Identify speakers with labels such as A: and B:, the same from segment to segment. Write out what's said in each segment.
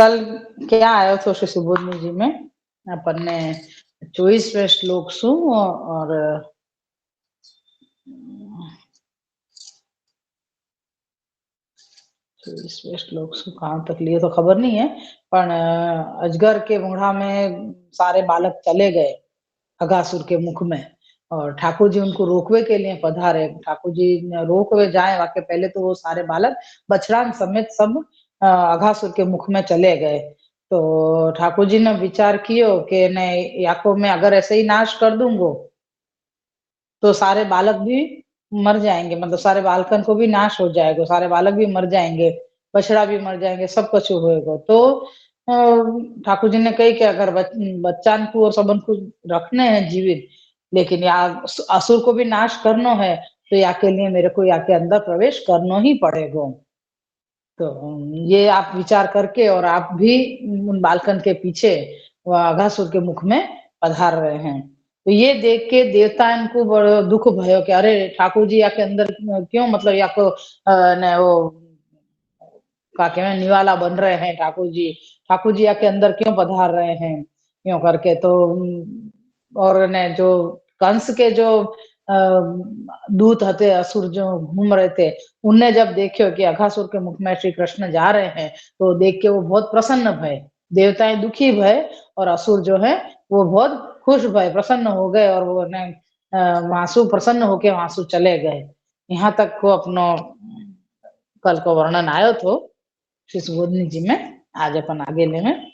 A: कल क्या आयो थो श्री सुबोधनी जी में अपन ने 24वें श्लोक शू और 24वें श्लोक शू कहाँ तक लिए तो खबर नहीं है, पर अजगर के मुंडा में सारे बालक चले गए अघासुर के मुख में और ठाकुर जी उनको रोकवे के लिए पधारे। ठाकुर जी रोकवे जाए वाके पहले तो वो सारे बालक बछड़ान समेत सब अघासुर के मुख में चले गए। तो ठाकुर जी ने विचार कियो कि नहीं, याको मैं अगर ऐसे ही नाश कर दूंगो तो सारे बालक भी मर जाएंगे, मतलब सारे बालकन को भी नाश हो जाएगा, सारे बालक भी मर जाएंगे, बछड़ा भी मर जाएंगे, सब कुछ होएगा। तो ठाकुर जी ने कही कि अगर बच्चान को और सबन को रखने हैं जीवित, लेकिन या असुर को भी नाश करना है तो या के लिए मेरे को या के अंदर प्रवेश करना ही पड़ेगा। तो ये आप विचार करके और आप भी उन बालकन के पीछे अघासुर के मुख में पधार रहे हैं। तो ये देख के देवता इनको बड़ो दुख भयो कि अरे ठाकुर जी या के अंदर क्यों, मतलब या को न वो का कहना निवाला बन रहे हैं ठाकुर जी या के अंदर क्यों पधार रहे हैं क्यों करके। तो और ने जो कंस के जो दूत हते असुर जो घूम रहे थे, उनने जब देखो कि अघासुर के मुख में श्री कृष्ण जा रहे हैं तो देख के वो बहुत प्रसन्न भय, देवताएं दुखी भय और असुर जो है वो बहुत खुश भय, प्रसन्न हो गए और वो ने वासु प्रसन्न होके वासु चले गए। यहाँ तक को अपनो कल को वर्णन आयो थो श्री सुबोधनी जी में। आज अपन आगे ले में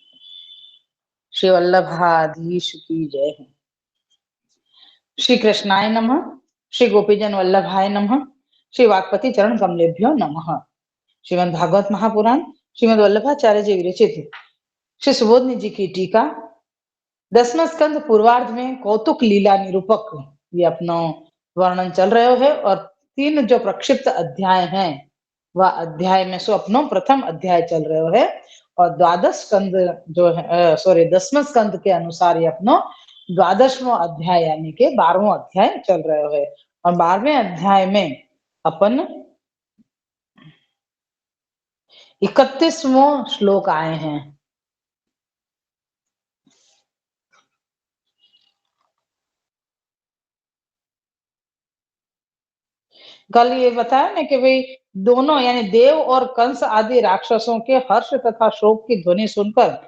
A: श्री वल्लभाधीश की जय। श्री कृष्णाय नमः, श्री गोपीजन वल्लभाय नमः, श्री वाक्पति चरण कमलेभ्यो नमः। श्रीमद् भागवत महापुराण श्रीमद् वल्लभाचार्य जी विरचित श्री सुबोधनी जी की टीका 10वां स्कंद पूर्वार्ध में कौतुक लीला निरूपक ये अपना वर्णन चल रहे है और 3 जो प्रक्षिप्त अध्याय हैं वह अध्याय में सो अपनो प्रथम अध्याय चल रहे है और द्वादश स्कंद जो है 10वां स्कंद के अनुसार ये अपनो 12वां अध्याय यानी के 12वां अध्याय चल रहे है। और 12वें अध्याय में अपन 31वां श्लोक आए हैं। कल ये बताया ना कि भाई दोनों यानी देव और कंस आदि राक्षसों के हर्ष तथा शोक की ध्वनि सुनकर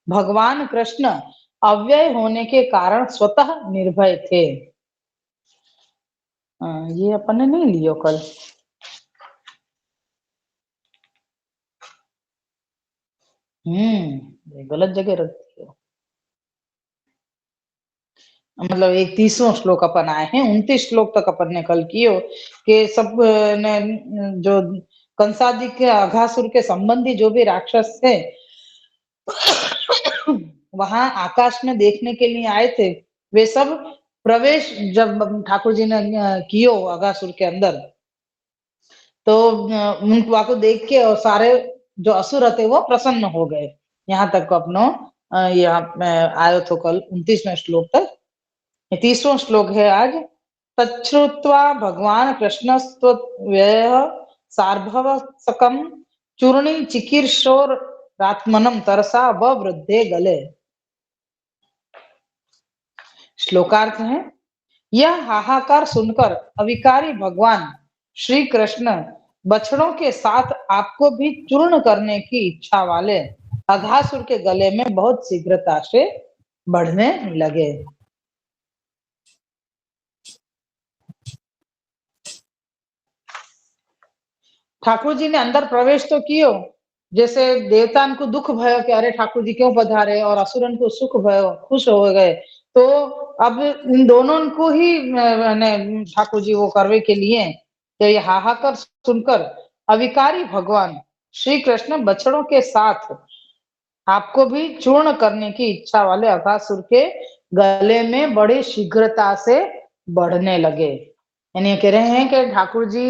A: भगवान कृष्ण अव्यय होने के कारण स्वतः निर्भय थे। ये अपन ने नहीं लियो कल। गलत जगह रख दियो। मतलब 31वां श्लोक अपन आए हैं, 29 श्लोक तक अपन ने कल कियो कि सब ने जो कंसादि के अघासुर के संबंधी जो भी राक्षस थे वहां आकाश में देखने के लिए आए थे, वे सब प्रवेश जब ठाकुर जी ने कियो अघासुर के अंदर तो उनको को देख के और सारे जो असुर थे वो प्रसन्न हो गए। यहाँ तक को अपनो यहाँ आयो तो कल 29वें श्लोक तक। 30वां श्लोक है आज। तच्छ्रुत्वा भगवान कृष्णस्त्वव्यय सार्भवसकम चूर्णी चिकीर्षोर रात्मनम तरसा वृद्धे गले। श्लोकार्थ है, यह हाहाकार सुनकर अविकारी भगवान श्री कृष्ण बछड़ों के साथ आपको भी चूर्ण करने की इच्छा वाले अघासुर के गले में बहुत शीघ्रता से बढ़ने लगे। ठाकुर जी ने अंदर प्रवेश तो कियो, जैसे देवता को दुख भयो कि अरे ठाकुर जी क्यों पधारे और असुरन को सुख भयो, खुश हो गए। तो अब इन दोनों को ही ठाकुर जी वो करवे के लिए तो ये हाहाकार सुनकर अविकारी भगवान श्री कृष्ण बछड़ों के साथ आपको भी चूर्ण करने की इच्छा वाले अघासुर के गले में बड़ी शीघ्रता से बढ़ने लगे। यानी कह रहे हैं कि ठाकुर जी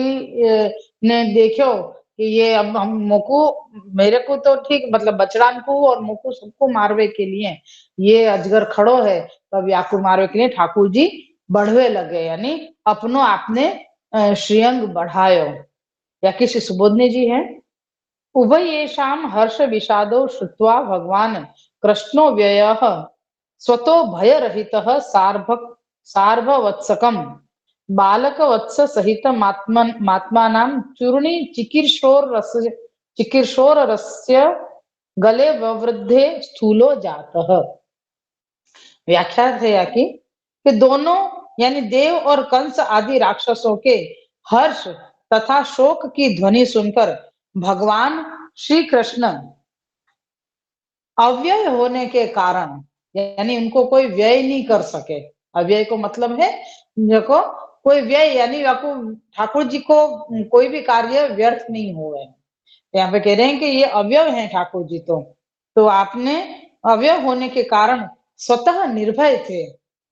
A: ने देखो कि ये अब हम मोको मेरे को तो ठीक मतलब बछड़ान को और मोको सबको मारवे के लिए ये अजगर खड़ो है, तो अब याकू मारवे के लिए ठाकुर जी बढ़वे लगे, यानी अपनो आपने श्रीअंग बढ़ायो। या किसी सुबोधनी जी है। उभयेषां हर्ष विषादौ श्रुत्वा भगवान् कृष्णो व्ययः स्वतो भयरहितः सार्भवत्सकं बालकवत्स सहितमात्मानां चूर्णी चिकीर्षोरस्य गले ववृद्धे स्थूलो जातः। व्याख्या है कि दोनों यानी देव और कंस आदि राक्षसों के हर्ष तथा शोक की ध्वनि सुनकर भगवान श्री कृष्ण अव्यय होने के कारण, यानी उनको कोई व्यय नहीं कर सके। अव्यय को मतलब है देखो कोई व्यय, यानी ठाकुर जी को कोई भी कार्य व्यर्थ नहीं हुए। यहाँ पे कह रहे हैं कि ये अव्यय हैं ठाकुर जी। तो आपने अव्यय होने के कारण स्वतः निर्भय थे,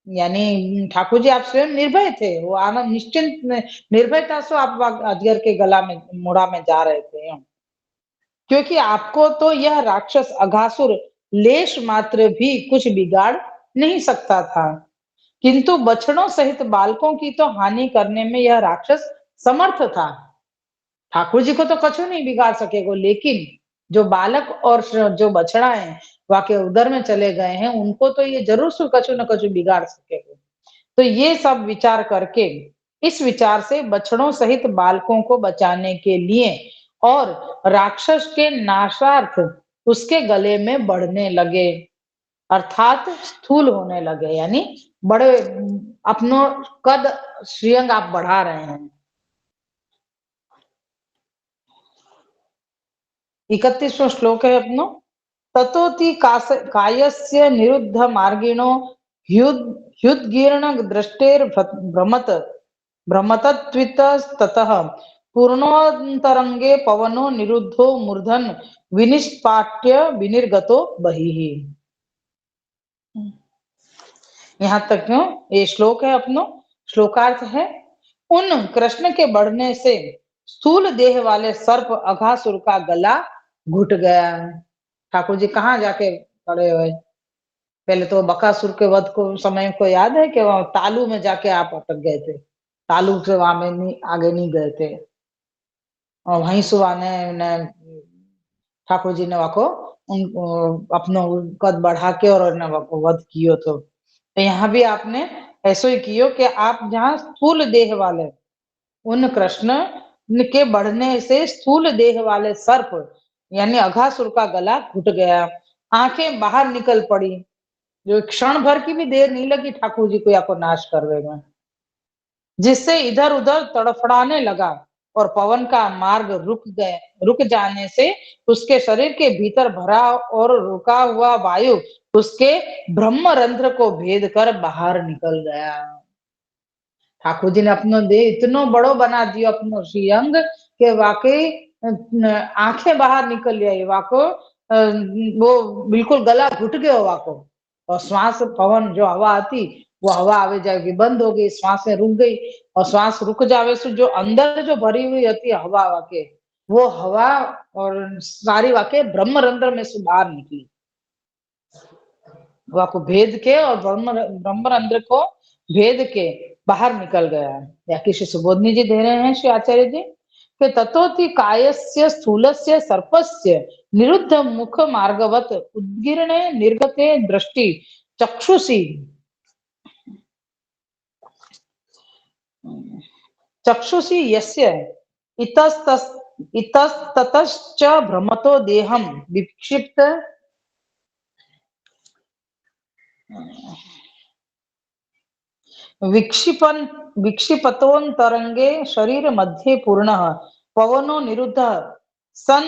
A: यानी ठाकुर जी आप स्वयं निर्भय थे। वो आनंद निश्चिंत निर्भयता से आप अजगर के गला में मुड़ा में जा रहे थे, क्योंकि आपको तो यह राक्षस अघासुर लेश मात्र भी कुछ बिगाड़ नहीं सकता था, किंतु बछड़ों सहित बालकों की तो हानि करने में यह राक्षस समर्थ था। ठाकुर जी को तो कछु नहीं बिगाड़ सकेगा, लेकिन जो बालक और जो बछड़ा है वहां के उधर में चले गए हैं, उनको तो ये जरूर से कछु न कछु बिगाड़ सकेगा। तो ये सब विचार करके, इस विचार से बछड़ों सहित बालकों को बचाने के लिए और राक्षस के नाशार्थ उसके गले में बढ़ने लगे, अर्थात स्थूल होने लगे, यानी बड़े अपनो कद श्रीअंग आप बढ़ा रहे हैं। 31वां श्लोक है अपनो। ततोति कायस्य निरुद्ध मार्गिणो ह्युद्गीर्ण दृष्टेर भ्रमतत्वितस्ततः पूर्णोऽन्तरंगे पवनो निरुद्धो मूर्धन विनिष्पाट्य विनिर्गतो बहिः। यहाँ तक क्यों ये श्लोक है अपनो। श्लोकार्थ है, उन कृष्ण के बढ़ने से स्थूल देह वाले सर्प अघासुर का गला घुट गया। ठाकुर जी कहाँ जाके खड़े हुए? पहले तो बकासुर के वध को समय को याद है कि वहां तालू में जाके आप अटक गए थे, तालू से वहां में नहीं, आगे नहीं गए थे, और वहीं से ने ठाकुर जी ने वाको उन अपनो कद बढ़ा के और ने वाको वध कियो। तो यहाँ भी आपने ऐसो ही कियो कि आप जहाँ स्थूल देह वाले उन कृष्ण के बढ़ने से स्थूल देह वाले सर्प यानी अघासुर का गला घुट गया, आंखें बाहर निकल पड़ी, जो क्षण भर की भी देर नहीं लगी ठाकुर जी को या को नाश करवेगा, जिससे इधर उधर तड़फड़ाने लगा और पवन का मार्ग रुक जाने से उसके शरीर के भीतर भरा और रुका हुआ वायु उसके ब्रह्मरंध्र को भेद कर बाहर निकल गया। ठाकुर जी ने अपनो देह इतनो बड़ो बना दियो अपनो श्रीअंग के वाकई आंखें बाहर निकल आई, वाको वो बिल्कुल गला घुट गयो वाको, और श्वास पवन जो हवा आती वो हवा आवे जाएगी बंद हो गई, श्वासें रुक गई, और श्वास रुक जावे से जो अंदर जो भरी हुई होती हवा वाके वो हवा और सारी वाके ब्रह्मरंध्र में से बाहर निकली, वाको भेद के और ब्रह्मरंध्र को भेद के बाहर निकल गया। या श्री सुबोधनी जी दे रहे हैं श्री आचार्य जी कि ततोति कायस्य स्थूलस्य सर्पस्य निरुद्ध मुख मार्गवत उद्गीर्णे निर्गते दृष्टि चक्षुषी यस्य इतस्ततश्च भ्रमतो देहम विक्षिपतोन्तरंगे शरीर मध्ये पूर्णः पवनो निरुद्ध सन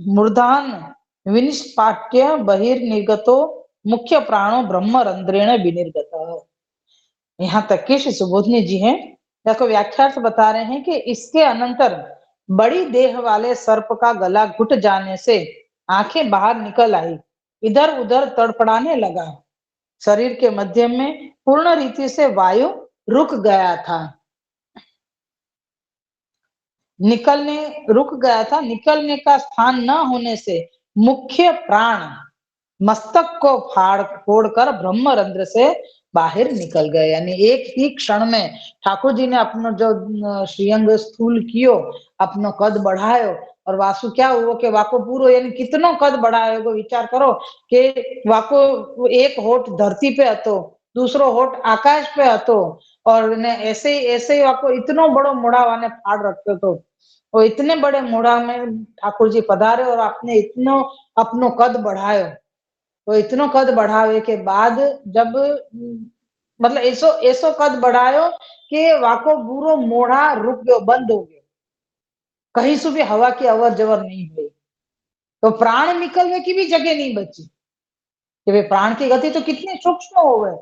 A: मूर्धान विनिष्पाट्य बहिर्निर्गतो मुख्य प्राणो ब्रह्मरंध्रेण विनिर्गतः। यहाँ तक कि श्री सुबोधनी जी हैं देखो व्याख्यार्थ बता रहे हैं कि इसके अनंतर बड़ी देह वाले सर्प का गला घुट जाने से आंखें बाहर निकल आई, इधर उधर तड़पड़ाने लगा, शरीर के मध्य में पूर्ण रीति से वायु रुक गया था, निकलने का स्थान न होने से मुख्य प्राण मस्तक को फोड़कर ब्रह्मरंध्र से बाहर निकल गए। यानी एक ही क्षण में ठाकुर जी ने अपनो जो श्रीअंग स्थूल कियो, अपनो कद बढ़ायो, और वासु क्या हुआ कि वाको पूरो यानी कितनो कद बढ़ायो विचार करो कि वाको एक होठ धरती पे हतो, दूसरो होठ आकाश पे हतो और ने ऐसे ही वाको इतनो बड़ो मुड़ा ने फाड़ रख्यो तो और इतने बड़े मुड़ा में ठाकुर जी पधारे और आपने इतनो अपनो कद बढ़ायो। तो इतनो कद बढ़ावे के बाद जब मतलब ऐसो ऐसो कद बढ़ायो कि वाको पूरो मोढ़ा रुक गयो, बंद हो गयो, कहीं से भी हवा की अवर जवर नहीं हुई। तो प्राण निकलने की भी जगह नहीं बची कि भाई प्राण की गति तो कितनी सूक्ष्म हो गए,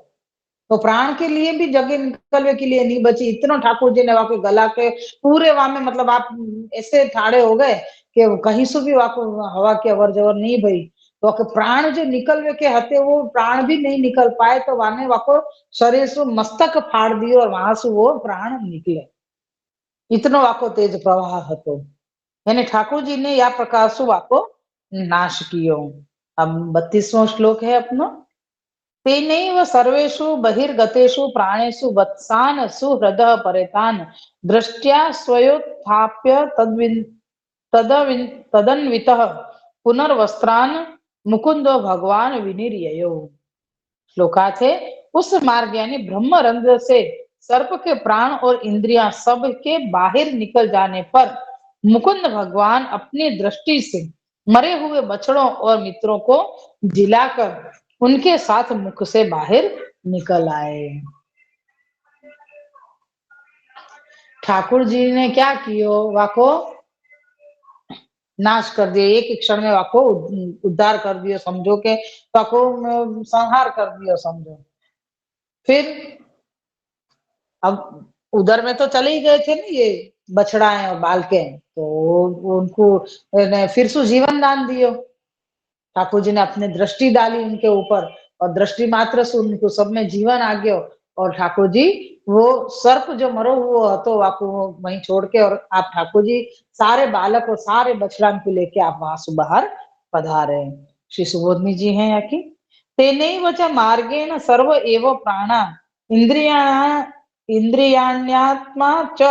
A: तो प्राण के लिए भी जगह निकलने के लिए नहीं बची। इतना ठाकुर जी ने वहां पे गला के पूरे वहां में मतलब आप ऐसे ठाड़े हो गए कि कहीं से भी वहां को हवा की अवर जवर नहीं भई। तो प्राण जो निकलवे के हते वो प्राण भी नहीं निकल पाए, तो वाने वाको शरीर से मस्तक फाड़ दियो और वहां से वो प्राण निकले, इतनो वाको तेज प्रवाह हतो। यानी ठाकुर जी ने या प्रकार से वाको नाश कियो। अब 32वां श्लोक है अपना। तेनैव सर्वेषु बहिर्गतेषु प्राणेषु वत्सान सुहृदः परेतान् दृष्ट्या स्वयोत्थाप्य तदन्वितः पुनर्वस्त्रान् मुकुंदो भगवान विनिर्ययो। श्लोकार्थ है, उस मार्ग यानी ब्रह्मरंध्र से सर्प के प्राण और इंद्रियां सब के बाहर निकल जाने पर मुकुंद भगवान अपनी दृष्टि से मरे हुए बछड़ों और मित्रों को जिलाकर उनके साथ मुख से बाहर निकल आए। ठाकुर जी ने क्या कियो, वाको नाश कर दियो, एक क्षण में वाको उद्धार कर दियो, समझो के वाको संहार कर दियो समझो। फिर अब उधर में तो चले ही गए थे ना ये बछड़ाएं और बालके, तो उनको फिर से जीवन दान दियो। ठाकुर जी ने अपनी दृष्टि डाली उनके ऊपर और दृष्टि मात्र से उनको सब में जीवन आ गयो और ठाकुर जी वो सर्प जो मरो हुआ तो आपको वहीं छोड़ के और आप ठाकुर जी सारे बालक और सारे बछड़ा को लेके आप वहां से बाहर पधारे। श्री सुबोधनी जी हैं यहाँ की। तेनैव च मार्गेण सर्व एव प्राणा इंद्रिया इंद्रियाण्यात्मा च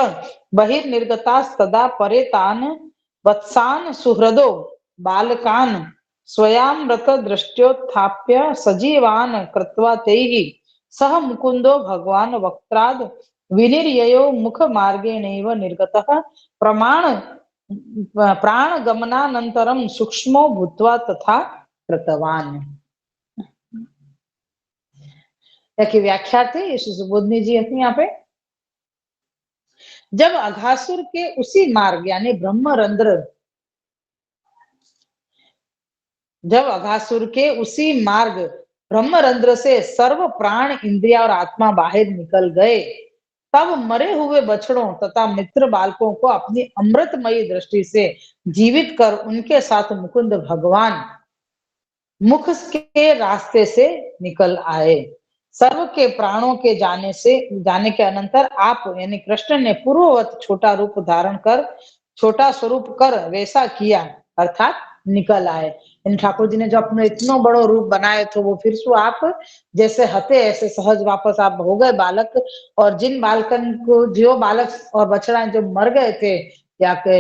A: बहिर्निर्गतास्तदा परे तान् वत्सान् सुहृदो बालकान् स्वयामृत दृष्ट्योत्थाप्य सजीवान् कृत्वा तैः सह मुकुंदो भगवान वक्त्राद विनिर्ययो मुख मार्गेणैव निर्गतः प्रमाण प्राण गमनानंतरम सूक्ष्मो भूत्वा तथा कृतवान। की व्याख्या थी सुबोधनी जी अपनी यहाँ पे। जब अघासुर के उसी मार्ग यानी ब्रह्मरंध्र, जब अघासुर के उसी मार्ग ब्रह्मरंध्र से सर्व प्राण इंद्रिया और आत्मा बाहर निकल गए, तब मरे हुए बछड़ों तथा मित्र बालकों को अपनी अमृतमयी दृष्टि से जीवित कर उनके साथ मुकुंद भगवान मुख के रास्ते से निकल आए। सर्व के प्राणों के जाने के अनंतर आप यानी कृष्ण ने पूर्ववत छोटा रूप धारण कर छोटा स्वरूप कर वैसा किया, अर्थात निकल आए। इन ठाकुर जी ने जो अपने इतना बड़ो रूप बनाए थे वो फिर से आप जैसे हते ऐसे सहज वापस आप हो गए बालक। और जिन बालकन को जो बालक और बछड़ा जो मर गए थे या के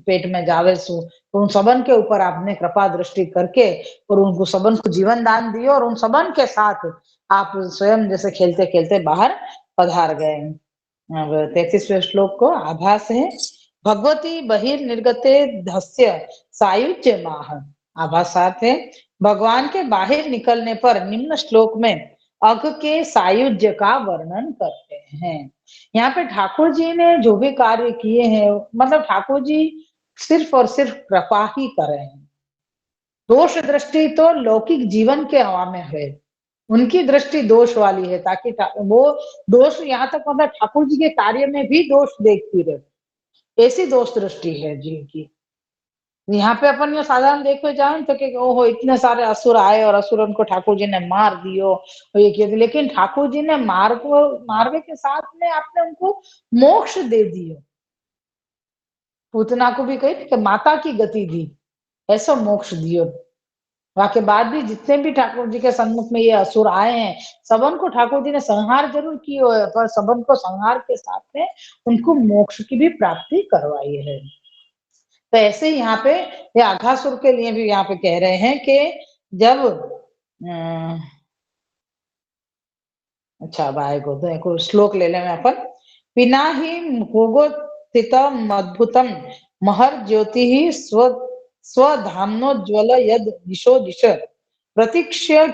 A: पेट में जावे सु, तो उन सबन के ऊपर आपने कृपा दृष्टि करके और उनको सबन को जीवन दान दियो और उन सबन के साथ आप स्वयं जैसे खेलते खेलते बाहर पधार गए। अब 33वें श्लोक को आभास है। भगवती बहिर्निर्गते धस्य सायुज्य माह। आभासार्थ है, भगवान के बाहर निकलने पर निम्न श्लोक में अघ के सायुज्य का वर्णन करते हैं। यहाँ पे ठाकुर जी ने जो भी कार्य किए हैं मतलब ठाकुर जी सिर्फ और सिर्फ कृपा ही कर रहे हैं। दोष दृष्टि तो लौकिक जीवन के हवा में है, उनकी दृष्टि दोष वाली है ताकि वो दोष यहाँ तक मतलब ठाकुर जी के कार्य में भी दोष देखती रहे, ऐसी दोष दृष्टि है जिनकी। यहाँ पे अपन ये साधारण देखो जाए तो कि ओहो इतने सारे असुर आए और असुर उनको ठाकुर जी ने मार दियो और ये किया, लेकिन ठाकुर जी ने मारवे के साथ में आपने उनको मोक्ष दे दियो। पूतना को भी कही कि माता की गति दी, ऐसा मोक्ष दियो। के बाद भी जितने भी ठाकुर जी के सम्मुख में ये असुर आए हैं सबन को ठाकुर जी ने संहार जरूर किए है, पर सबन को संहार के साथ में उनको मोक्ष की भी प्राप्ति करवाई है। तो ऐसे ही यहाँ पे ये अघासुर के लिए भी यहाँ पे कह रहे हैं कि जब अच्छा अब आएगो तो एक श्लोक ले लें अपन। पिनाहि मुहुगोत्थितमद्भुतं महर ज्योतिः स्वधाम्नोज्ज्वल यद दिशो दिश प्रतीक्ष्य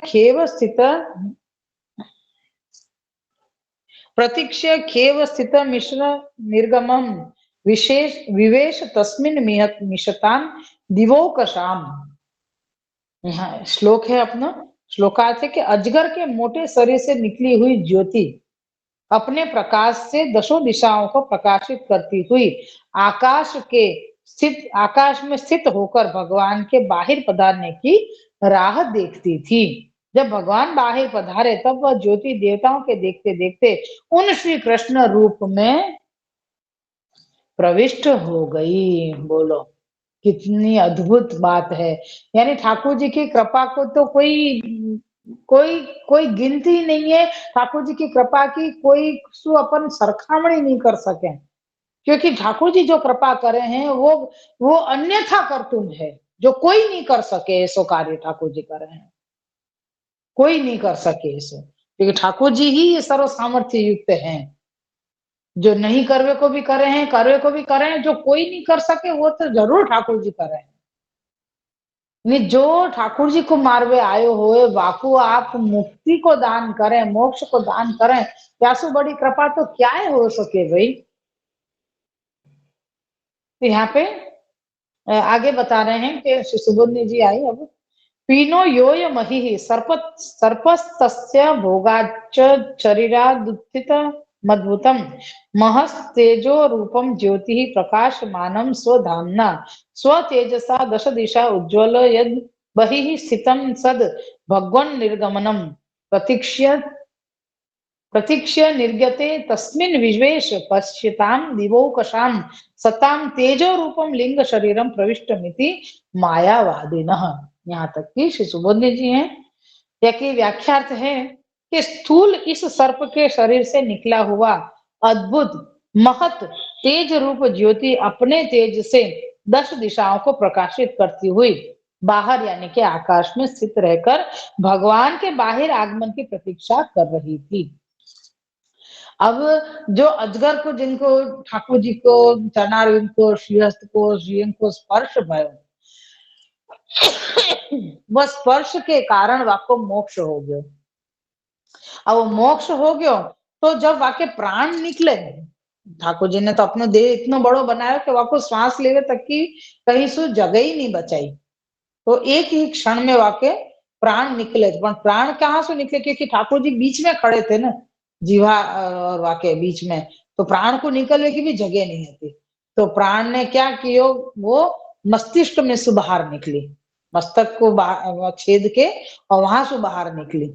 A: खेव स्थित मिश्र निर्गमं विशेष विवेश तस्मिन् मिशतां दिवोकशाम। यहाँ श्लोक है अपना। श्लोकार्थ है कि अजगर के मोटे शरीर से निकली हुई ज्योति अपने प्रकाश से दसों दिशाओं को प्रकाशित करती हुई आकाश में स्थित होकर भगवान के बाहर पधारने की राह देखती थी। जब भगवान बाहर पधारे तब वह ज्योति देवताओं के देखते देखते उन श्री कृष्ण रूप में प्रविष्ट हो गई। बोलो कितनी अद्भुत बात है। यानी ठाकुर जी की कृपा को तो कोई कोई कोई गिनती ही नहीं है। ठाकुर जी की कृपा की कोई सु अपन सरखामणी नहीं कर सके, क्योंकि ठाकुर जी जो कृपा करे हैं वो अन्यथा करतुम है, जो कोई नहीं कर सके ऐसो कार्य ठाकुर जी करे हैं, कोई नहीं कर सके ऐसो, क्योंकि ठाकुर जी ही ये सर्व सामर्थ्य युक्त हैं। जो नहीं करवे को भी करे हैं, करवे को भी करे हैं, जो कोई नहीं कर सके वो तो जरूर ठाकुर जी करे हैं। नहीं जो ठाकुर जी को मारवे आयो होए वाकू आप मुक्ति को दान करें, मोक्ष को दान करें, प्यासु बड़ी कृपा तो क्या है हो सके भाई। तो यहाँ पे आगे बता रहे हैं कि श्री सुबोधनी जी आई अब। पीनो योय महि सर्पस्तस्य भोगाच्च शरीरादुत्थित मद्भुतम महस्तेजो रूपम ज्योति प्रकाशमानं स्वधाम्ना स्वतेजसा दश दिशा उज्ज्वल यद बहिः स्थितं सद भगवन् निर्गमनम प्रतीक्ष्य प्रतीक्ष्य निर्गते तस्मिन् विश्वेश पश्यतां दिवोकशां सतां तेजो रूपम लिंग शरीरम प्रविष्टमिति मायावादिनः। यहाँ तक कि श्री सुबोधनी जी हैं। या की व्याख्यार्थ है कि स्थूल इस सर्प के शरीर से निकला हुआ अद्भुत महत तेज रूप ज्योति अपने तेज से 10 दिशाओं को प्रकाशित करती हुई बाहर यानी कि आकाश में स्थित रहकर भगवान के बाहर आगमन की प्रतीक्षा कर रही थी। अब जो अजगर को जिनको ठाकुर जी को चरणारविंद को श्रीहस्त को श्रीअंग को स्पर्श भयो वह स्पर्श के कारण वाको मोक्ष हो गयो। अब वो मोक्ष हो गयो तो जब वाके प्राण निकले, ठाकुर जी ने तो अपनो देह इतना बड़ो बनाया कि वाको श्वास लेवे तक की कहीं सु जगह ही नहीं बचाई, तो एक ही क्षण में वाके प्राण निकले। पर प्राण कहाँ से निकले, क्योंकि ठाकुर जी बीच में खड़े थे ना, जीवा और वाके बीच में, तो प्राण को निकलने की भी जगह नहीं थी। तो प्राण ने क्या किया, वो मस्तिष्क में से बाहर निकली, मस्तक को छेद के और वहां से बाहर निकली।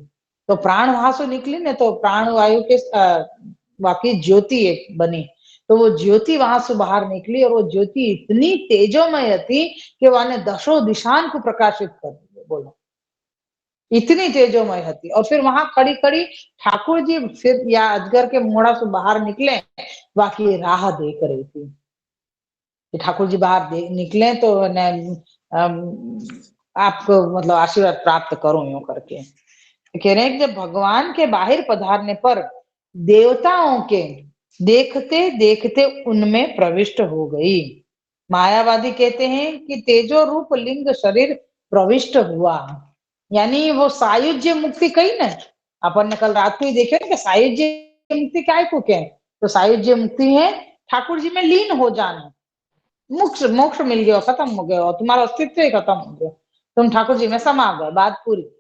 A: तो प्राण वहां से निकली ने तो प्राण वायु के वाकी ज्योति एक बनी, तो वो ज्योति वहां से बाहर निकली और वो ज्योति इतनी तेजोमय थी कि वहां दशों दिशान को प्रकाशित कर दिया। बोलो इतनी तेजोमय थी। और फिर वहां खड़ी खड़ी ठाकुर जी फिर या अजगर के मोड़ा से बाहर निकले, बाकी राह देख रही थी कि ठाकुर जी बाहर निकले तो आपको मतलब आशीर्वाद प्राप्त करो यूं करके। कह रहे हैं कि जब भगवान के बाहर पधारने पर देवताओं के देखते देखते उनमें प्रविष्ट हो गई। मायावादी कहते हैं कि तेजो रूप लिंग शरीर प्रविष्ट हुआ, यानी वो सायुज्य मुक्ति कही ना, अपन ने कल रात को ही देखे ना कि सायुज्य मुक्ति काय को क्या है, तो सायुज्य मुक्ति है ठाकुर जी में लीन हो जाना। मोक्ष मोक्ष मिल गया, खत्म हो गया, तुम्हारा अस्तित्व ही खत्म हो गया, तुम ठाकुर जी में समा गए, बात पूरी।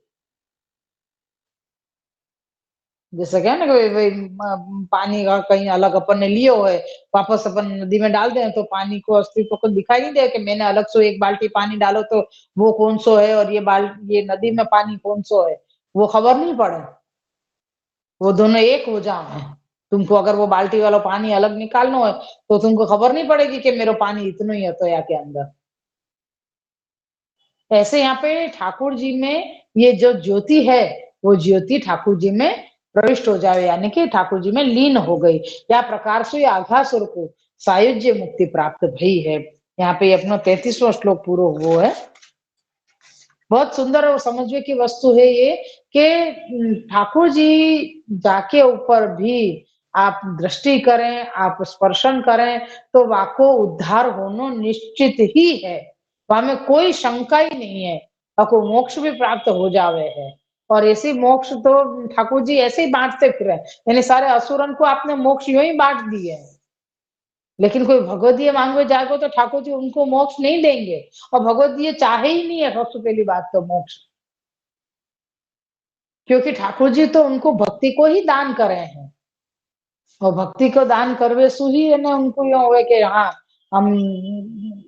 A: जैसे क्या ना कि पानी का कहीं अलग अपन ने लियो है, वापस अपन नदी में डाल दें तो पानी को अस्तित्व को दिखाई नहीं दे कि मैंने अलग से एक बाल्टी पानी डालो तो वो कौन सो है और ये नदी में पानी कौन सो है, वो खबर नहीं पड़े। वो दोनों एक हो जाए। तुमको अगर वो बाल्टी वाला पानी अलग निकालना हो तो तुमको खबर नहीं पड़ेगी कि मेरा पानी इतना ही है तो या के अंदर। ऐसे यहाँ पे ठाकुर जी में ये जो ज्योति है वो ज्योति ठाकुर जी में प्रविष्ट हो जाए, यानी कि ठाकुर जी में लीन हो गई। या प्रकार से आघासुर को सायुज्य मुक्ति प्राप्त भई है। यहाँ पे अपना 33वां श्लोक पूरा हुआ है। बहुत सुंदर और समझने की वस्तु है ये कि ठाकुर जी जाके ऊपर भी आप दृष्टि करें, आप स्पर्शन करें तो वाको उद्धार होना निश्चित ही है। वहां में कोई शंका ही नहीं है, आपको मोक्ष भी प्राप्त हो जावे है। और ऐसी मोक्ष तो ठाकुर जी ऐसे ही बांटते फिर, यानी सारे असुरन को आपने मोक्ष यूं ही बांट दिए है। लेकिन कोई भगवदीय मांगवे जाएगा तो ठाकुर जी उनको मोक्ष नहीं देंगे, और भगवदीय चाहे ही नहीं है सबसे पहली बात तो मोक्ष, क्योंकि ठाकुर जी तो उनको भक्ति को ही दान करे हैं, और भक्ति को दान करवे सु ही है ना उनको यह हुए कि हाँ हम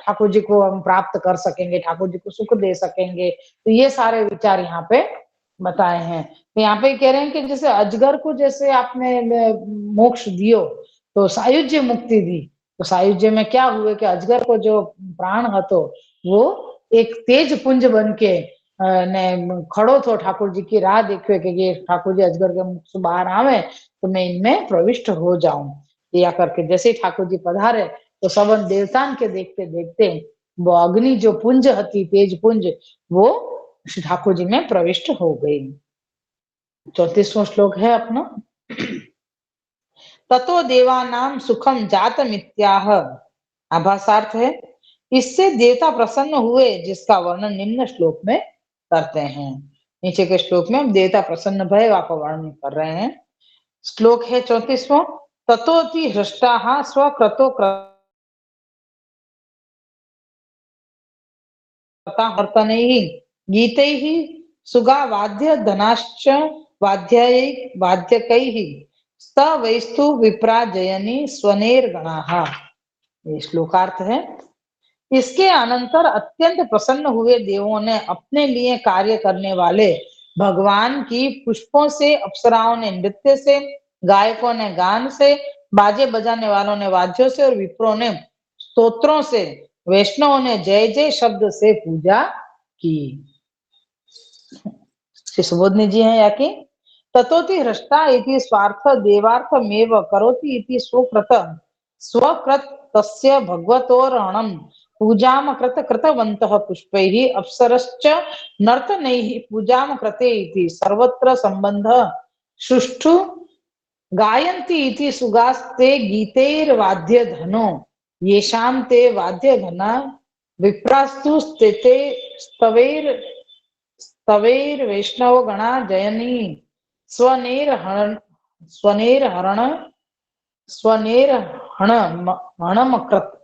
A: ठाकुर जी को हम प्राप्त कर सकेंगे, ठाकुर जी को सुख दे सकेंगे। तो ये सारे विचार यहाँ पे बताए हैं। तो यहाँ पे कह रहे हैं कि जैसे अजगर को जैसे आपने मोक्ष दियो तो सायुज्य मुक्ति दी, तो सायुज्य में क्या हुए कि अजगर को जो प्राण हतो वो एक तेज पुंज बन के ने खड़ो थो, ठाकुर जी की राह देखियो कि ये ठाकुर जी अजगर के मुख से बाहर आवे तो मैं इनमें प्रविष्ट हो जाऊं। या करके जैसे ही ठाकुर जी पधारे तो सबन देवतान के देखते देखते वो अग्नि जो पुंज हती, तेज पुंज, वो श्री ठाकुर जी में प्रविष्ट हो गई। 34वां श्लोक है अपना। ततो देवानाम सुखम जात मित्याह, आभासार्थ है इससे देवता प्रसन्न हुए, जिसका वर्णन निम्न श्लोक में करते हैं। नीचे के श्लोक में हम देवता प्रसन्न भय का वर्णन कर रहे हैं। श्लोक है 34वां। ततोति हृष्टा स्वक्रतो कृताहर्तनैः गीतैः सुगा वाद्य धनाश्च वाद्यकैः स वैस्तु विप्राजयनी स्वनेर गणाः। ये श्लोकार्थ है। इसके अनंतर अत्यंत प्रसन्न हुए देवों ने अपने लिए कार्य करने वाले भगवान की पुष्पों से, अप्सराओं ने नृत्य से, गायकों ने गान से, बाजे बजाने वालों ने वाद्यों से और विप्रों ने स्तोत्रों से, वैष्णवों ने जय जय शब्द से पूजा की। श्री सुबोधनी जी हैं या कि ततोति हृष्टा इति स्वार्थ देवार्थमेव करोति इति स्वकृत तस्य भगवतोर्हणम् पूजाम कृतवन्तः पुष्पैः अप्सरश्च नर्तनैः पूजाम कृते इति सर्वत्र संबंधः सुष्ठु गायन्ति इति सुगास्ते गीतैर्वाद्य धनो येषां ते वाद्य घना विप्रास्तु स्थिते स्तवैर वैष्णव गणा जयनी स्वनेर हरण स्वनेर हरण स्वनेर हण हणमकृत।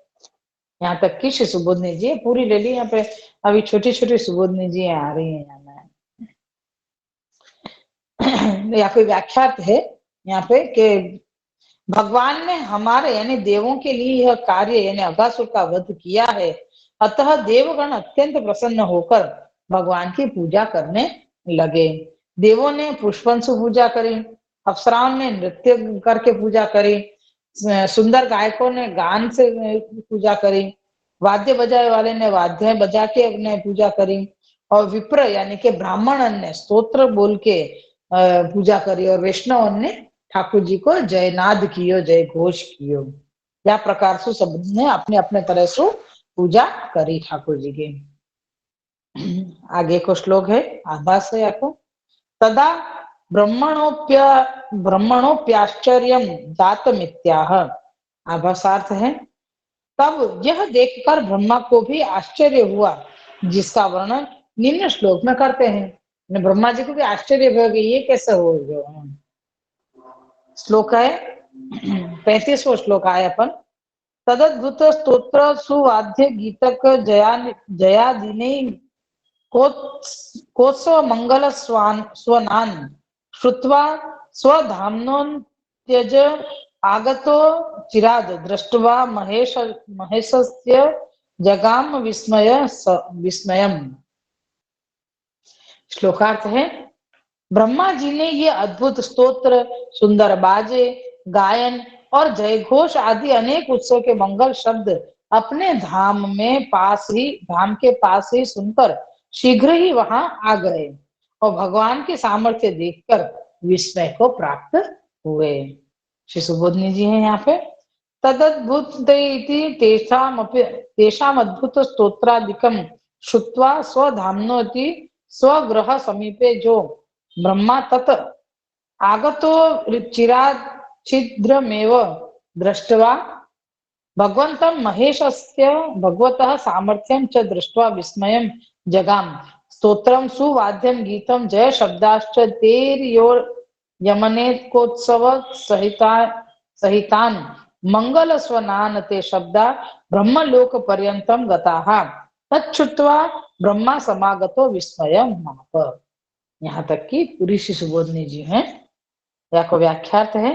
A: यहाँ तक की श्री सुबोधनी जी पूरी ले ली। यहाँ पे अभी छोटी छोटी सुबोधनी जी आ रही है यहाँ में। या कोई व्याख्यात है यहाँ पे कि भगवान ने हमारे यानी देवों के लिए यह कार्य यानी अगासुर का वध किया है, अतः देवगण अत्यंत प्रसन्न होकर भगवान की पूजा करने लगे। देवों ने पुष्पंशु पूजा करी, अप्सराओं ने नृत्य करके पूजा करी, सुंदर गायकों ने गान से पूजा करी, वाद्य बजाए वाले ने वाद्य बजा के अपने पूजा करी, और विप्र यानी कि ब्राह्मण ने स्तोत्र बोल के पूजा करी, और वैष्णव ने ठाकुर जी को जयनाद कियो, जय घोष कियो। या प्रकार से सब ने अपने अपने तरह से पूजा करी ठाकुर जी की। आगे को श्लोक है आभास है आपको। तदा ब्रह्मणोप्याश्चर्यम जातमित्याह, आभासार्थ है तब यह देखकर ब्रह्मा को भी आश्चर्य हुआ, जिसका वर्णन निम्न श्लोक में करते हैं। ब्रह्मा जी को भी आश्चर्य हो गया ये कैसे हो गया। श्लोक है 35वां श्लोक आया अपन। तदद्भुत स्तोत्र सुवाद्य गीतक जयादिने कोत्सव मंगल स्वनान श्रुत्वा स्वधाम्नों त्यज आगतो चिराद दृष्ट्वा महेशस्य जगाम विस्मयम। श्लोकार्थ है ब्रह्मा जी ने ये अद्भुत स्तोत्र, सुंदर बाजे, गायन और जयघोष आदि अनेक उत्सव के मंगल शब्द अपने धाम के पास ही सुनकर शीघ्र ही वहां आ गए और भगवान की सामर्थ्य देखकर विस्मय को प्राप्त हुए। श्री सुबोधनी जी हैं यहाँ पे। तदद्भुत इति तेषाम् अद्भुत स्तोत्रादिकं श्रुत्वा स्वधाम्नोति स्वग्रह समीपे जो ब्रह्मा तत् आगतो चिरात् छिद्रमेव दृष्ट्वा भगवन्तं महेशस्य भगवतः सामर्थ्यं च दृष्ट्वा विस्मयं जगाम। स्तोत्रं सुवाद्यं गीतं जय शब्दाश्च तेर्यो यमनेत्कोत्सव सहितान् मंगल स्वनान ते शब्दा ब्रह्मलोक पर्यंतम गताः तच्छ्रुत्वा ब्रह्मा समागतो विस्मयं माप। यहाँ तक कि ऋषि सुबोधनी जी हैं, या को व्याख्यात है।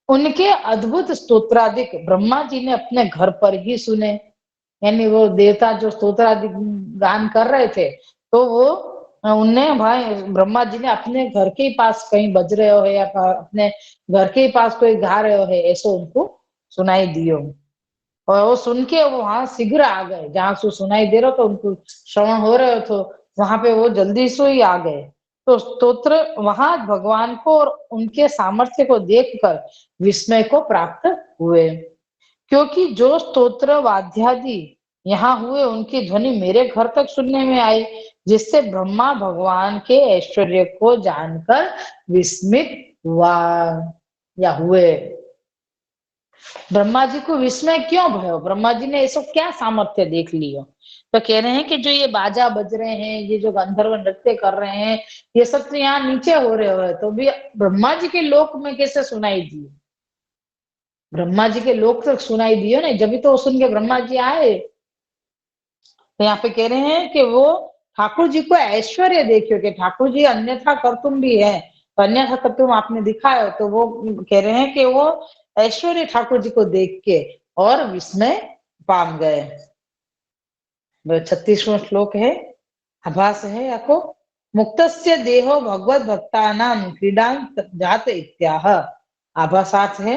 A: उनके अद्भुत स्तोत्रादिक ब्रह्मा जी ने अपने घर पर ही सुने, यानी वो देवता जो स्तोत्रादिक गान कर रहे थे, तो वो उनने भाई ब्रह्मा जी ने अपने घर के पास कहीं बज रहे हो है या अपने घर के पास कोई गा रहे हो है, ऐसे उनको सुनाई दियो। और वो सुन के वो वहां शीघ्र आ गए, जहां से सुनाई दे रहा तो उनको श्रवण हो रहे हो, वहां पे वो जल्दी से ही आ गए। तो स्तोत्र वहां भगवान को और उनके सामर्थ्य को देखकर विस्मय को प्राप्त हुए, क्योंकि जो स्तोत्र वाद्यादि यहाँ हुए उनकी ध्वनि मेरे घर तक सुनने में आई, जिससे ब्रह्मा भगवान के ऐश्वर्य को जानकर विस्मित हुआ या हुए। ब्रह्मा जी को विस्मय क्यों भयो, ब्रह्मा जी ने ऐसा क्या सामर्थ्य देख लियो। तो कह रहे हैं कि जो ये बाजा बज रहे हैं, ये जो गंधर्व नृत्य कर रहे हैं, ये सब तो यहाँ नीचे हो रहे हो, तो भी ब्रह्मा जी के लोक में कैसे सुनाई दिए। ब्रह्मा जी के लोक तक सुनाई दियो ना, जब भी तो सुन के ब्रह्मा जी आए। तो यहाँ पे कह रहे हैं कि वो ठाकुर जी को ऐश्वर्य देखियो, कि ठाकुर जी अन्यथा कर्तुम भी है, तो अन्यथा कर्तुम आपने दिखाया, तो वो कह रहे हैं कि वो ऐश्वर्य ठाकुर जी को देख के और विस्मय पाम गए। 36वां श्लोक है, आभास है याको। मुक्तस्य देहो भगवत भक्तानां क्रीडां जात इत्याह। आभासार्थ है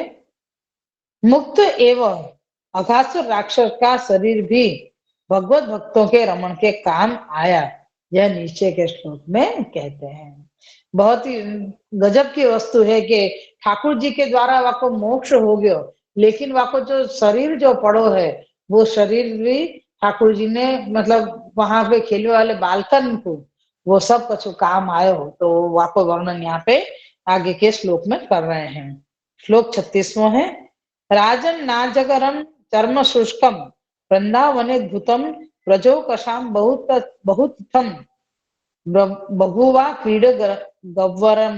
A: मुक्त एवं अघासुर राक्षस का शरीर भी भगवत भक्तों के रमण के काम आया, यह नीचे के श्लोक में कहते हैं। बहुत ही गजब की वस्तु है कि ठाकुर जी के द्वारा वाको मोक्ष हो गयो, लेकिन वाको जो शरीर जो पड़ो है, वो शरीर भी ठाकुर जी ने मतलब वहां पे खेलने वाले बालकन को वो सब कुछ काम आयो, तो वाको वर्णन यहाँ पे आगे के श्लोक में कर रहे हैं। श्लोक 36वां है, राजन नाजगरम चर्म शुष्कम वृंदावने धुतम प्रजोकशाम बहुतम बहुवा क्रीड गव्वरम।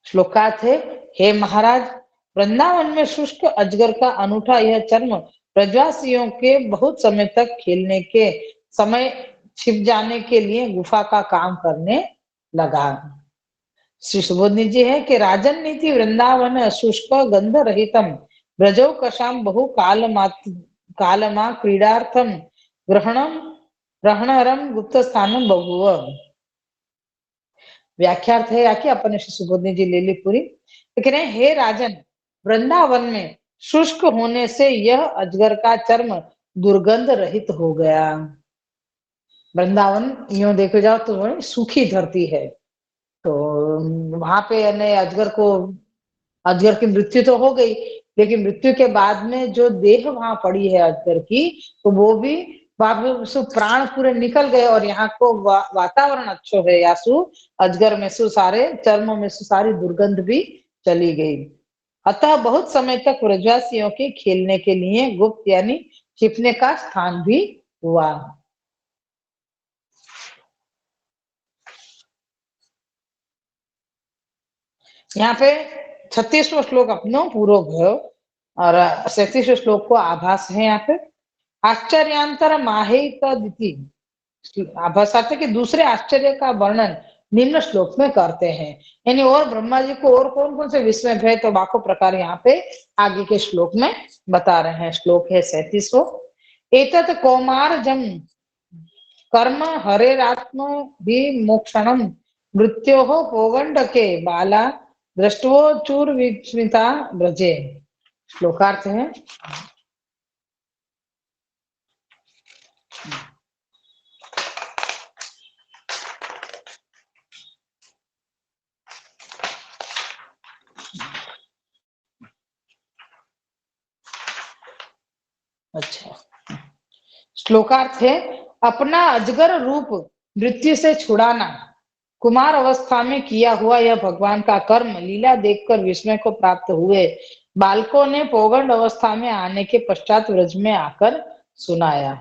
A: श्लोकार्थ है, हे महाराज, वृंदावन में शुष्क अजगर का अनूठा यह चर्म ब्रजवासियों के बहुत समय तक खेलने के समय छिप जाने के लिए गुफा का काम करने लगा। श्री सुबोधनी जी है कि राजन नीति वृंदावन शुष्क गंध रहितम ब्रजो कशाम बहु कालमा क्रीडार्थम ग्रहणम ग्रहणरम गुप्त स्थानम बहुव। व्याख्यार्थ है आके अपने श्री सुबोधनी जी ले ली पूरी। तो कह रहे हैं, हे राजन, वृंदावन में शुष्क होने से यह अजगर का चर्म दुर्गंध रहित हो गया। वृंदावन यूं देखो जाओ तो सूखी धरती है, तो वहां पे अजगर को, अजगर की मृत्यु तो हो गई, लेकिन मृत्यु के बाद में जो देह वहां पड़ी है अजगर की, तो वो भी सु प्राण पूरे निकल गए, और यहाँ को वातावरण अच्छो है, या सु अजगर में सु सारे चर्म में सु सारी दुर्गंध भी चली गई। अतः बहुत समय तक ब्रजवासियों के खेलने के लिए गुप्त यानी छिपने का स्थान भी हुआ। यहाँ पे 36वां श्लोक अपनो पूरो भयो, और 37वें श्लोक को आभास है यहाँ पे। आश्चर्यांतर माहेत दिति, आभास आते कि दूसरे आश्चर्य का वर्णन निम्न श्लोक में करते हैं, यानी और ब्रह्मा जी को और कौन कौन से विस्मय भय तो बाको प्रकार यहाँ पे आगे के श्लोक में बता रहे हैं। श्लोक है 37वां, एतत् कौमारजम कर्म हरेरात्म विमोक्षणम मृत्योः पौगंडके बाला दृष्टवोचूर विस्मिता ब्रजे। श्लोकार्थ है, अच्छा, श्लोकार्थ है, अपना अजगर रूप मृत्यु से छुड़ाना। कुमार अवस्था में किया हुआ यह भगवान का कर्म लीला देखकर विस्मय को प्राप्त हुए बालकों ने पौगंड अवस्था में आने के पश्चात व्रज में आकर सुनाया।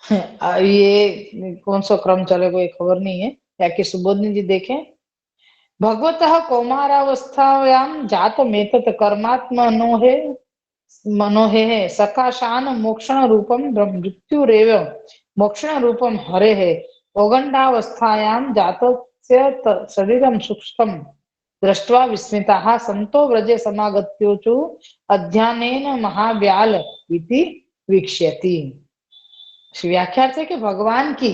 A: ये कौन सा क्रम चलेगा ये खबर नहीं है, या कि सुबोधनी जी देखें। भगवतः कौमारावस्थायां जातमेतत् कर्मात्मनोहे मनोहे सकाशान मोक्षण रूपम मृत्युरेव मोक्षण रूपम हरे है। पौगंडावस्थायां जातस्य शरीरम सूक्ष्मं दृष्ट्वा विस्मिताः संतो व्रजे समागत्योचु अध्यानेन महाव्याल इति वीक्ष्यति। व्याख्या है कि भगवान की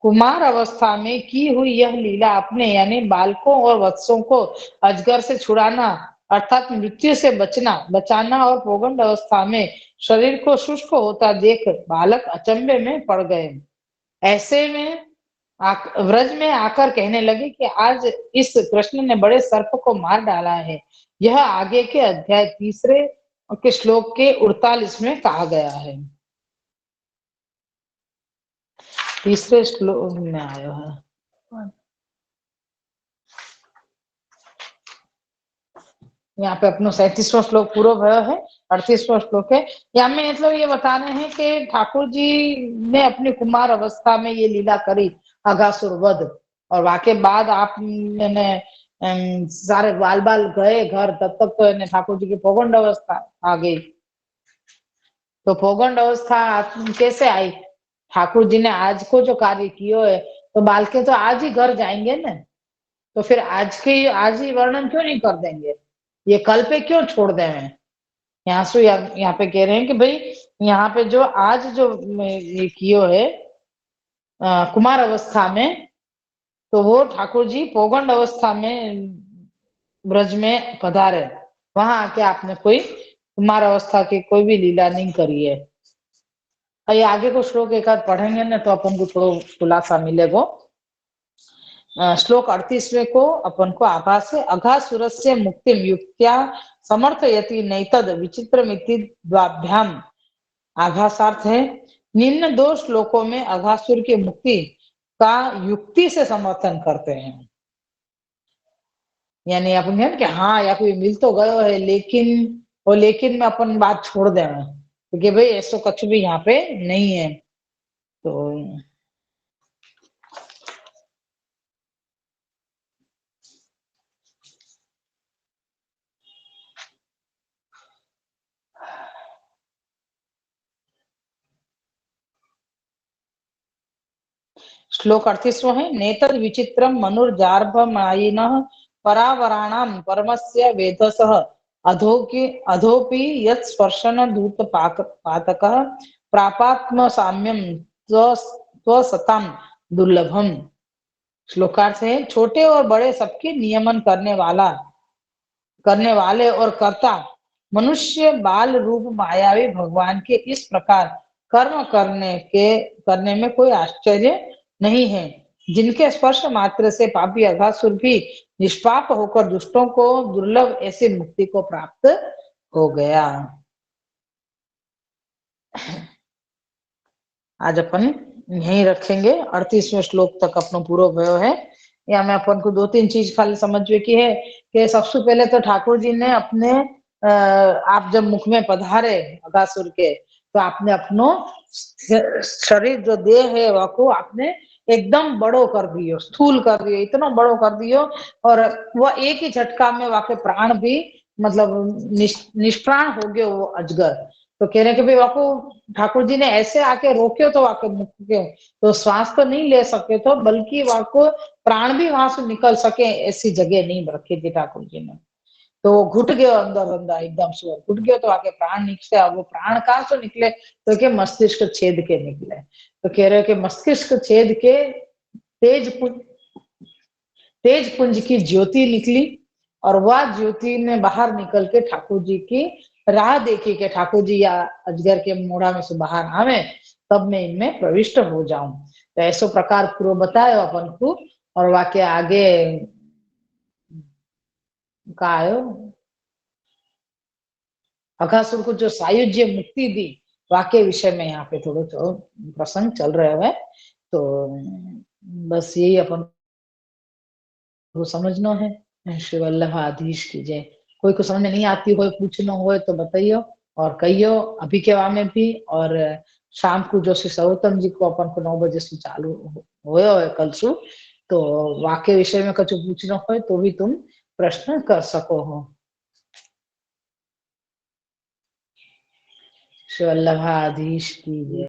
A: कुमार अवस्था में की हुई यह लीला अपने यानी बालकों और वत्सों को अजगर से छुड़ाना अर्थात मृत्यु से बचाना और पौगंड अवस्था में शरीर को शुष्क होता देख बालक अचंभे में पड़ गए। ऐसे में व्रज में आकर कहने लगे कि आज इस कृष्ण ने बड़े सर्प को मार डाला है। यह आगे के अध्याय 3 के श्लोक के 48 में कहा गया है। 3 श्लोक में आयो है। यहाँ पे अपनो 37वां श्लोक पूरा भयो है। 38वां श्लोक है। यहाँ में मतलब ये बता रहे हैं कि ठाकुर जी ने अपनी कुमार अवस्था में ये लीला करी अघासुर वध, और वाके बाद आप ने सारे बाल बाल गए घर, तब तक तो ठाकुर जी की पौगंड अवस्था आ गई। तो पौगंड अवस्था कैसे आई? ठाकुर जी ने आज को जो कार्य किया है तो बालके तो आज ही घर जाएंगे ना, तो फिर आज ही वर्णन क्यों नहीं कर देंगे? ये कल पे क्यों छोड़ दे? यहाँ पे कह रहे हैं कि भाई यहाँ पे जो आज जो ये कियो है कुमार अवस्था में, तो वो ठाकुर जी पौगंड अवस्था में ब्रज में पधारे, वहां आके आपने कोई कुमार अवस्था की कोई भी लीला नहीं करी है। ये आगे को श्लोक एक आध पढ़ेंगे ना तो अपन को थोड़ा खुलासा मिलेगा। श्लोक 38वें को अपन को आभास है, अघासुर से मुक्ति युक्त्या समर्थयति नैतद विचित्रमिति द्वाभ्याम। आभासार्थ है, निम्न 2 श्लोकों में अघासुर की मुक्ति का युक्ति से समर्थन करते हैं। यानी अपन कहते कि हाँ या कोई मिल तो गयो है, लेकिन वो लेकिन में अपन बात छोड़ दे क्योंकि भाई ऐसा कुछ भी यहाँ पे नहीं है। तो श्लोक 38वां है, नेतद विचित्रम मनुर्जार्भमायिनः परावराणाम परमस्य वेधसः अधोपि यत् स्पर्शन धूत पातकः प्रापात्म साम्यम त्वसताम दुर्लभम। श्लोकार्थ है, छोटे और बड़े सबके नियमन करने वाले और कर्ता मनुष्य बाल रूप मायावी भगवान के इस प्रकार कर्म करने में कोई आश्चर्य नहीं है, जिनके स्पर्श मात्र से पापी अघासुर भी निष्पाप होकर दुष्टों को दुर्लभ ऐसी मुक्ति को प्राप्त हो गया। आज अपन यहीं रखेंगे, 38वें श्लोक तक अपनो पूरा भयो है। या मैं अपन को 2-3 चीज खाली समझवे की है कि सबसे पहले तो ठाकुर जी ने अपने आप जब मुख में पधारे अघासुर के, तो आपने अपनो शरीर जो देह है वह को आपने एकदम बड़ो कर दियो, स्थूल कर दियो, इतना बड़ो कर दियो, और वह एक ही झटका में वाके प्राण भी मतलब निष्प्राण हो गए वो अजगर। तो कह रहे कि भाई वाको ठाकुर जी ने ऐसे आके रोक्यो तो वाके मुख के तो श्वास तो नहीं ले सके, तो बल्कि वाको प्राण भी वहां से निकल सके ऐसी जगह नहीं रखी थी ठाकुर जी ने। तो वो घुट गयो अंदर अंदर एकदम से घुट गयो, तो आके प्राण निकले। अब वो प्राण कहाँ से निकले? तो के मस्तिष्क छेद के निकले। तो कह रहे कि मस्तिष्क छेद के तेज पुंज तेज पुंज की ज्योति निकली, और वह ज्योति ने बाहर निकल के ठाकुर जी की राह देखी कि ठाकुर जी या अजगर के मोड़ा में से बाहर आवे, तब मैं इनमें प्रविष्ट हो जाऊं। तो ऐसो प्रकार पूर्व बतायो अपन को, और वाक्य आगे का आयो अघासुर को जो सायुज्य मुक्ति दी, वाके विषय में यहाँ पे थोड़ो तो प्रसंग चल रहे है। तो बस यही अपन को समझना है। श्री वल्लभाधीश की जय। कोई को समझ में नहीं आती हो, पूछना हो तो बताइयो और कहियो अभी के वा में भी। और शाम को जो श्री सर्वोत्तम जी को अपन को 9 बजे से चालू होयो है कल सु, तो वाक्य विषय में कुछ पूछना हो तो भी तुम प्रश्न कर सको हो। श्री वल्लभाधीश की जय।